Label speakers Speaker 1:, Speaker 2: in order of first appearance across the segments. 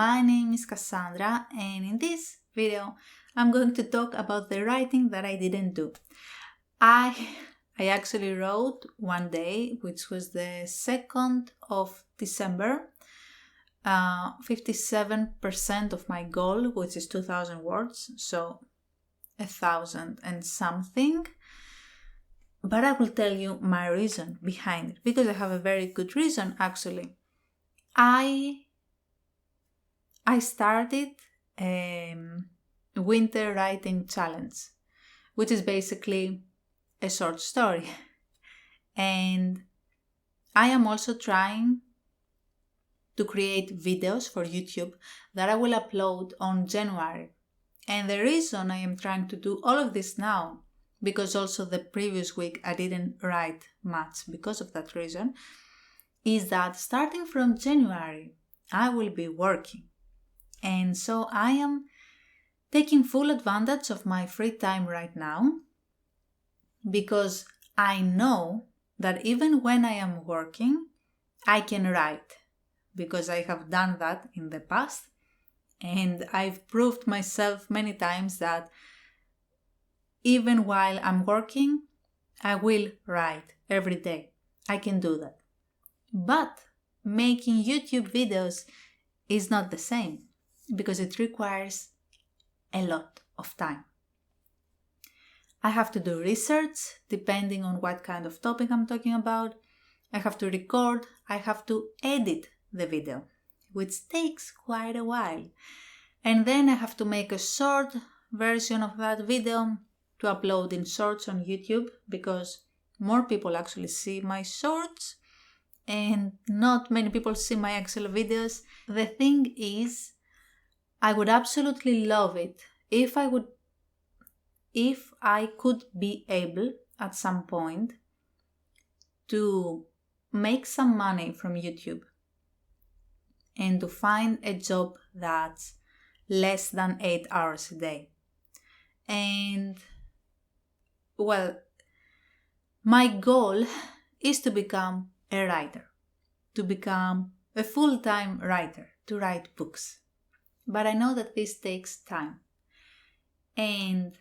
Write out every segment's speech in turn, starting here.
Speaker 1: my name is Cassandra, and in this video I'm going to talk about the writing that I didn't do. I actually wrote one day, which was the 2nd of December, 57% of my goal, which is 2,000 words, so 1,000 and something. But I will tell you my reason behind it, because I have a very good reason actually. I started a winter writing challenge, which is basically a short story. And I am also trying to create videos for YouTube that I will upload on January. And the reason I am trying to do all of this now, because also the previous week I didn't write much because of that reason, is that starting from January I will be working. And so I am taking full advantage of my free time right now, because I know that even when I am working, I can write, because I have done that in the past. And I've proved myself many times that even while I'm working, I will write every day. I can do that. But making YouTube videos is not the same, because it requires a lot of time. I have to do research depending on what kind of topic I'm talking about. I have to record, I have to edit the video, which takes quite a while. And then I have to make a short version of that video to upload in shorts on YouTube, because more people actually see my shorts and not many people see my actual videos. The thing is, I would absolutely love it if I could be able at some point to make some money from YouTube and to find a job that's less than 8 hours a day. And well, my goal is to become a writer, to become a full-time writer, to write books. But I know that this takes time. And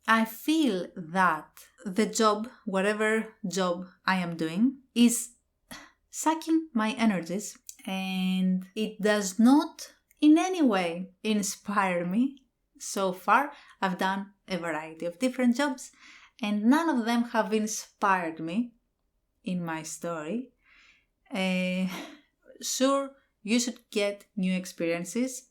Speaker 1: I feel that the job, whatever job I am doing, is sucking my energies, and it does not in any way inspire me. So far, I've done a variety of different jobs, and none of them have inspired me in my story. Sure, you should get new experiences.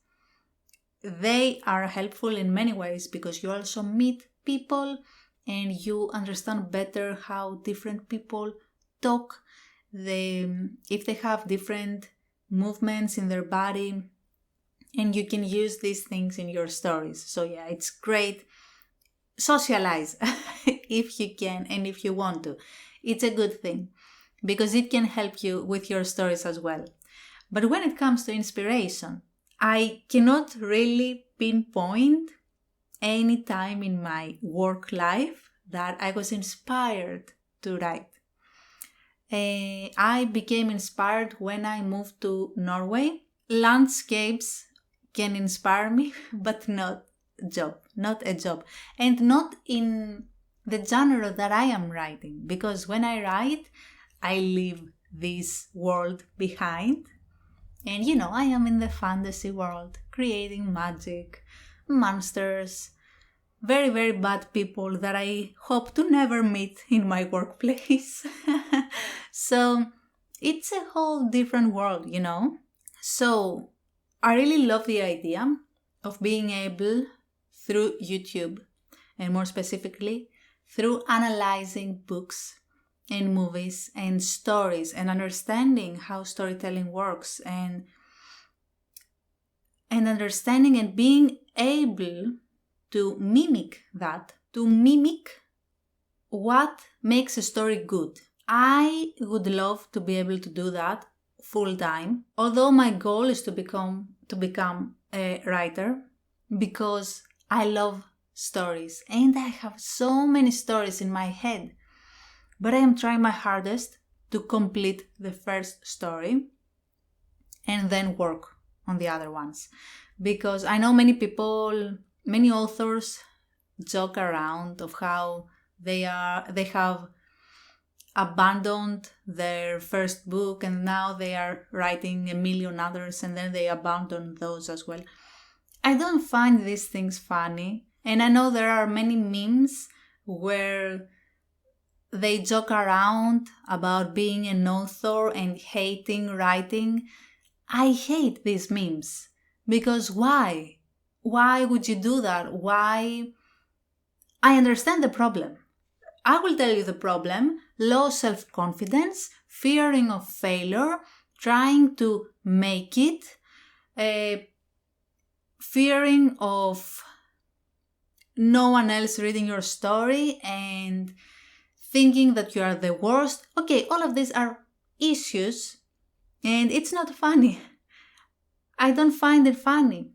Speaker 1: They are helpful in many ways, because you also meet people and you understand better how different people talk, if they have different movements in their body, and you can use these things in your stories. So yeah, it's great. Socialize if you can and if you want to. It's a good thing, because it can help you with your stories as well. But when it comes to inspiration, I cannot really pinpoint any time in my work life that I was inspired to write. I became inspired when I moved to Norway. Landscapes can inspire me, but not a job, and not in the genre that I am writing, because when I write, I leave this world behind. And I am in the fantasy world, creating magic, monsters, very, very bad people that I hope to never meet in my workplace. So it's a whole different world, So I really love the idea of being able, through YouTube, and more specifically, through analyzing books and movies and stories and understanding how storytelling works, and understanding and being able to mimic that, to mimic what makes a story good. I would love to be able to do that full time, although my goal is to become a writer, because I love stories and I have so many stories in my head. But I am trying my hardest to complete the first story and then work on the other ones. Because I know many people, many authors joke around of how they have abandoned their first book and now they are writing a million others and then they abandon those as well. I don't find these things funny, and I know there are many memes where they joke around about being an author and hating writing. I hate these memes because why? Why would you do that? Why? I understand the problem. I will tell you the problem: low self-confidence, fearing of failure, trying to make it, fearing of no one else reading your story and thinking that you are the worst. Okay, all of these are issues and it's not funny. I don't find it funny.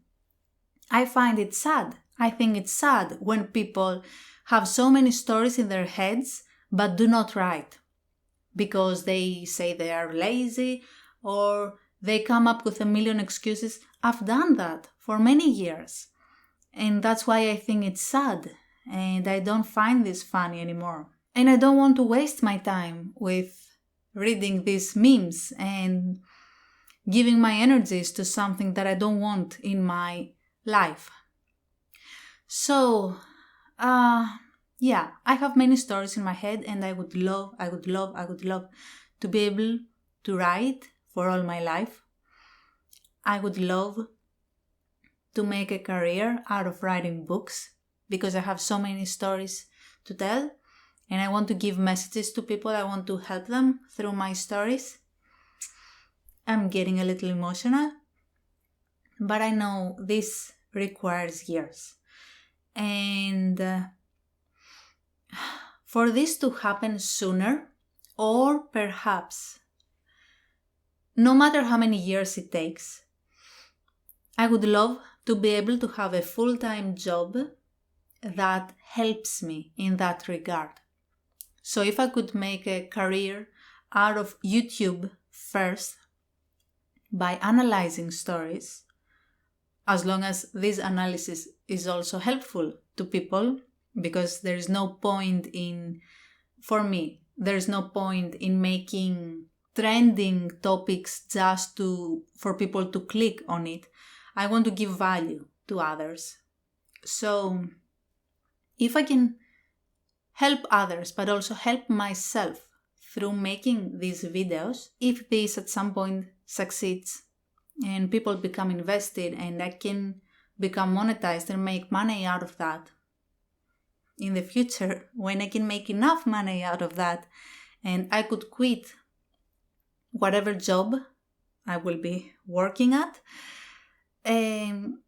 Speaker 1: I find it sad. I think it's sad when people have so many stories in their heads but do not write because they say they are lazy or they come up with a million excuses. I've done that for many years, and that's why I think it's sad, and I don't find this funny anymore. And I don't want to waste my time with reading these memes and giving my energies to something that I don't want in my life. So, yeah, I have many stories in my head and I would love to be able to write for all my life. I would love to make a career out of writing books because I have so many stories to tell and I want to give messages to people. I want to help them through my stories. I'm getting a little emotional, but I know this requires years. And for this to happen sooner, or perhaps no matter how many years it takes, I would love to be able to have a full-time job that helps me in that regard. So if I could make a career out of YouTube first by analyzing stories, as long as this analysis is also helpful to people, because there is no point in, for me, there is no point in making trending topics just for people to click on it. I want to give value to others. So if I can help others but also help myself through making these videos, if this at some point succeeds and people become invested and I can become monetized and make money out of that in the future, when I can make enough money out of that and I could quit whatever job I will be working at, then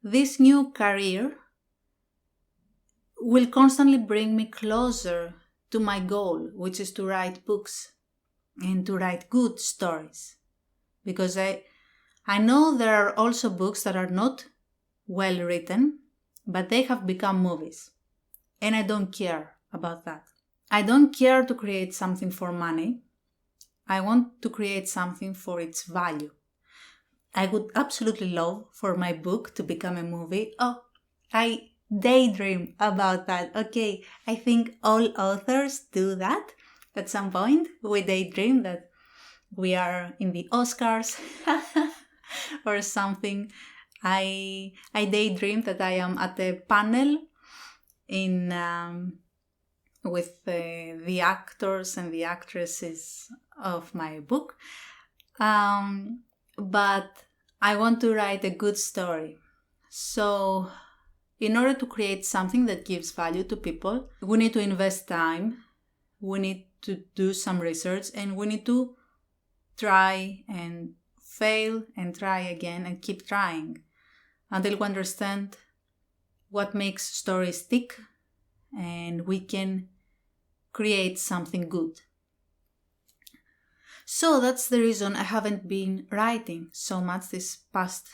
Speaker 1: this new career will constantly bring me closer to my goal, which is to write books and to write good stories. Because I know there are also books that are not well written, but they have become movies. And I don't care about that. I don't care to create something for money. I want to create something for its value. I would absolutely love for my book to become a movie. Oh, I daydream about that. Okay, I think all authors do that at some point. We daydream that we are in the Oscars or something. I daydream that I am at a panel with the actors and the actresses of my book. But I want to write a good story. So in order to create something that gives value to people, we need to invest time, we need to do some research, and we need to try and fail and try again and keep trying until we understand what makes stories tick and we can create something good. So that's the reason I haven't been writing so much this past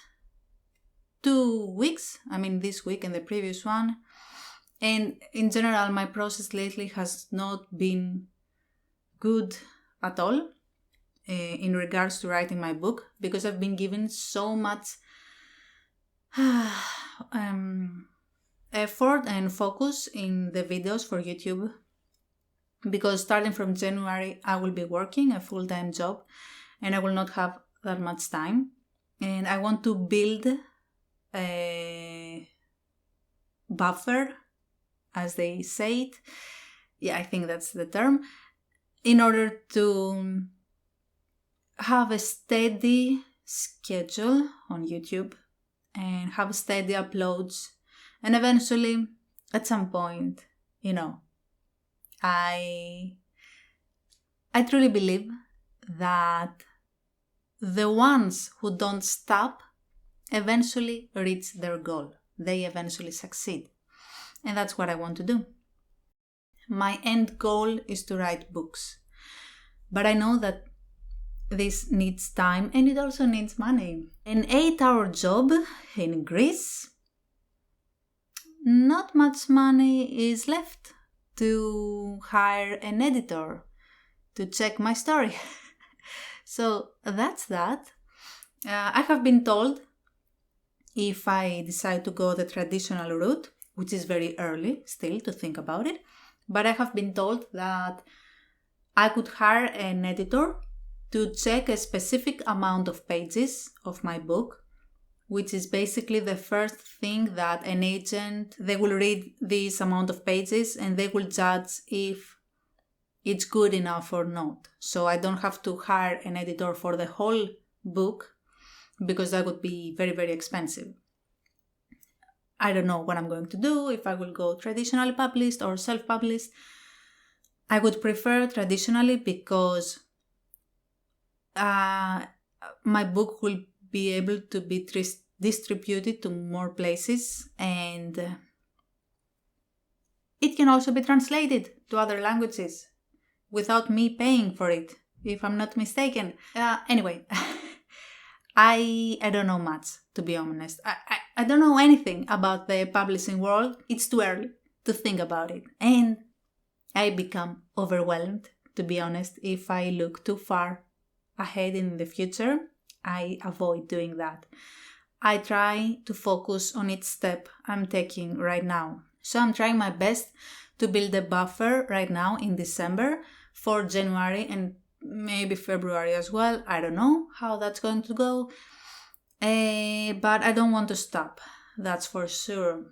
Speaker 1: 2 weeks. I mean, this week and the previous one. And in general, my process lately has not been good at all. in regards to writing my book, because I've been given so much effort and focus in the videos for YouTube, because starting from January I will be working a full-time job and I will not have that much time, and I want to build a buffer, as they say it. Yeah, I think that's the term, in order to have a steady schedule on YouTube and have steady uploads, and eventually at some point, I truly believe that the ones who don't stop eventually reach their goal. They eventually succeed. And that's what I want to do. My end goal is to write books. But I know that this needs time and it also needs money. An 8-hour job in Greece, not much money is left to hire an editor to check my story. So that's that. I have been told, if I decide to go the traditional route, which is very early still to think about it, but I have been told that I could hire an editor to check a specific amount of pages of my book, which is basically the first thing that an agent, they will read this amount of pages and they will judge if it's good enough or not. So I don't have to hire an editor for the whole book, because that would be very, very expensive. I don't know what I'm going to do, if I will go traditionally published or self-published. I would prefer traditionally because my book will be able to be distributed to more places, and it can also be translated to other languages without me paying for it, if I'm not mistaken. Anyway, I don't know much, to be honest. I don't know anything about the publishing world. It's too early to think about it. And I become overwhelmed, to be honest. If I look too far ahead in the future, I avoid doing that. I try to focus on each step I'm taking right now. So I'm trying my best to build a buffer right now in December for January and maybe February as well. I don't know how that's going to go. But I don't want to stop, that's for sure.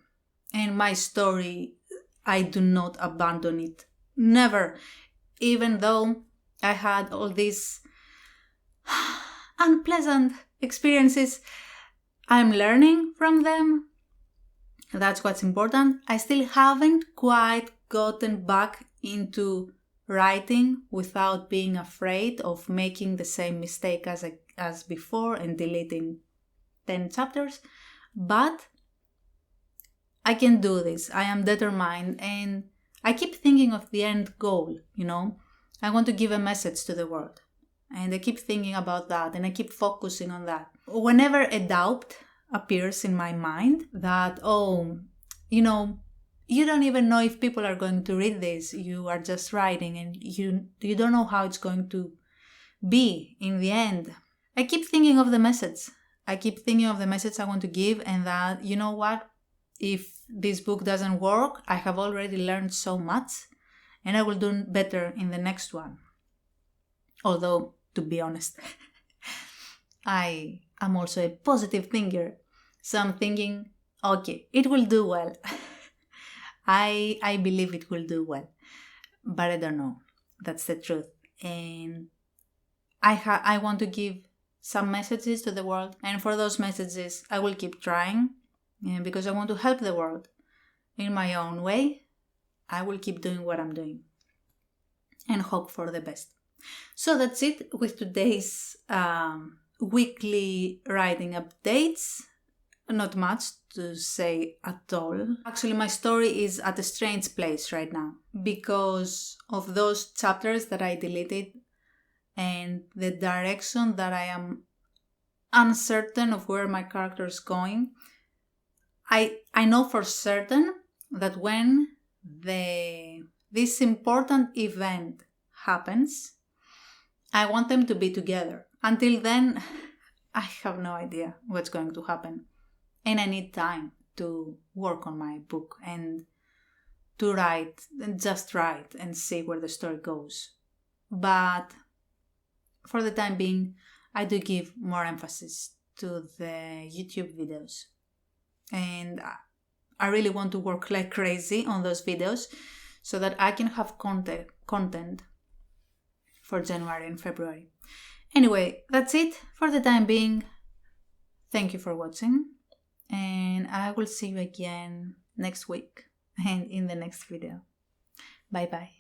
Speaker 1: And my story, I do not abandon it. Never. Even though I had all these unpleasant experiences, I'm learning from them. That's what's important. I still haven't quite gotten back into writing without being afraid of making the same mistake as before and deleting 10 chapters. But I can do this. I am determined, and I keep thinking of the end goal, I want to give a message to the world. And I keep thinking about that, and I keep focusing on that. Whenever a doubt appears in my mind that, you don't even know if people are going to read this. You are just writing and you don't know how it's going to be in the end. I keep thinking of the message. I keep thinking of the message I want to give, and that, you know what? If this book doesn't work, I have already learned so much, and I will do better in the next one. Although, to be honest, I am also a positive thinker. So I'm thinking, okay, it will do well. I believe it will do well. But I don't know. That's the truth. And I want to give some messages to the world. And for those messages, I will keep trying. Because I want to help the world in my own way. I will keep doing what I'm doing. And hope for the best. So that's it with today's weekly writing updates. Not much to say at all. Actually, my story is at a strange place right now because of those chapters that I deleted and the direction that I am uncertain of where my character is going. I know for certain that when this important event happens, I want them to be together. Until then, I have no idea what's going to happen. And I need time to work on my book and to write, and just write and see where the story goes. But for the time being, I do give more emphasis to the YouTube videos. And I really want to work like crazy on those videos so that I can have content for January and February. Anyway, that's it for the time being. Thank you for watching, and I will see you again next week and in the next video. Bye bye.